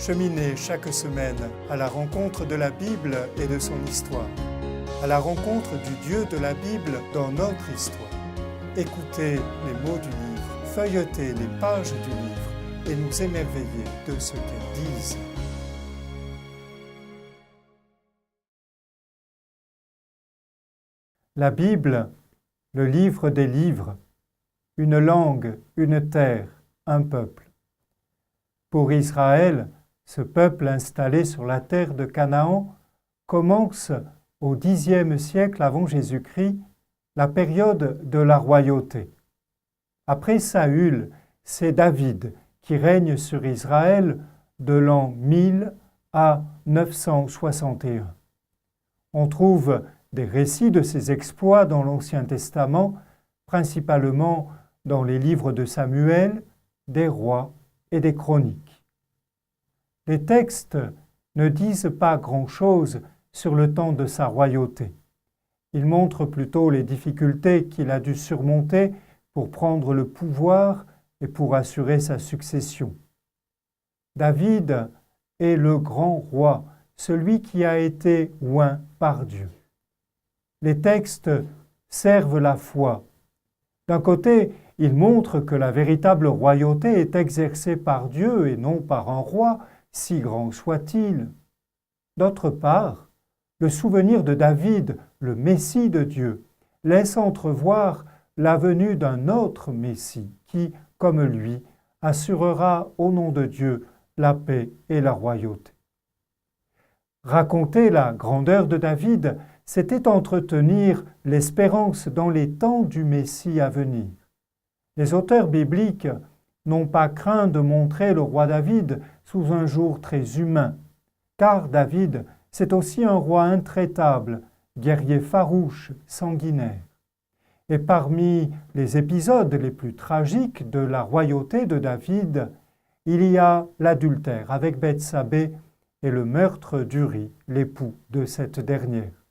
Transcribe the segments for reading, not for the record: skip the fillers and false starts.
Cheminez chaque semaine à la rencontre de la Bible et de son histoire, à la rencontre du Dieu de la Bible dans notre histoire. Écoutez les mots du livre, feuilletez les pages du livre et nous émerveillez de ce qu'elles disent. La Bible, le livre des livres, une langue, une terre, un peuple. Pour Israël, ce peuple installé sur la terre de Canaan commence au Xe siècle avant Jésus-Christ, la période de la royauté. Après Saül, c'est David qui règne sur Israël de l'an 1000 à 961. On trouve des récits de ses exploits dans l'Ancien Testament, principalement dans les livres de Samuel, des rois et des chroniques. Les textes ne disent pas grand-chose sur le temps de sa royauté. Ils montrent plutôt les difficultés qu'il a dû surmonter pour prendre le pouvoir et pour assurer sa succession. David est le grand roi, celui qui a été oint par Dieu. Les textes servent la foi. D'un côté, ils montrent que la véritable royauté est exercée par Dieu et non par un roi, si grand soit-il. D'autre part, le souvenir de David, le Messie de Dieu, laisse entrevoir la venue d'un autre Messie qui, comme lui, assurera au nom de Dieu la paix et la royauté. Raconter la grandeur de David, c'était entretenir l'espérance dans les temps du Messie à venir. Les auteurs bibliques n'ont pas craint de montrer le roi David sous un jour très humain, car David, c'est aussi un roi intraitable, guerrier farouche, sanguinaire. Et parmi les épisodes les plus tragiques de la royauté de David, il y a l'adultère avec Bethsabée et le meurtre d'Uri, l'époux de cette dernière.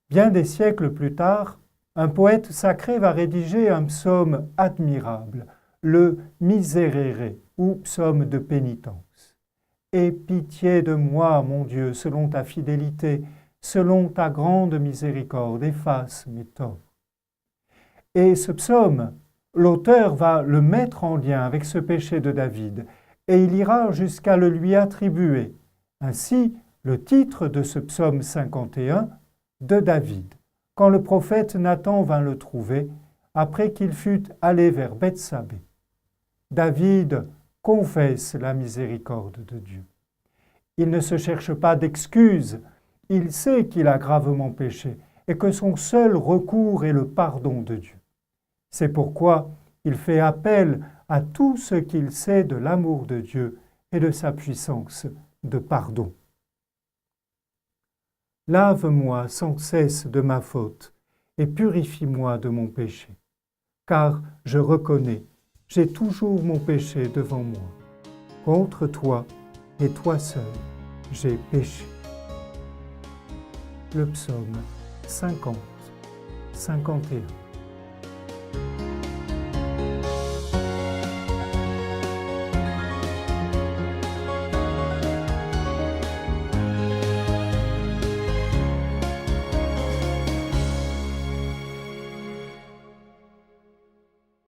Bien des siècles plus tard, un poète sacré va rédiger un psaume admirable, le Miserere, ou psaume de pénitence. « Aie pitié de moi, mon Dieu, selon ta fidélité, selon ta grande miséricorde, efface mes torts. » Et ce psaume, l'auteur va le mettre en lien avec ce péché de David, et il ira jusqu'à le lui attribuer. Ainsi, le titre de ce psaume 51, de David, quand le prophète Nathan vint le trouver, après qu'il fût allé vers Bethsabée. David confesse la miséricorde de Dieu. Il ne se cherche pas d'excuses, il sait qu'il a gravement péché et que son seul recours est le pardon de Dieu. C'est pourquoi il fait appel à tout ce qu'il sait de l'amour de Dieu et de sa puissance de pardon. Lave-moi sans cesse de ma faute et purifie-moi de mon péché, car je reconnais, j'ai toujours mon péché devant moi. Contre toi et toi seul, j'ai péché. Le psaume 50, 51.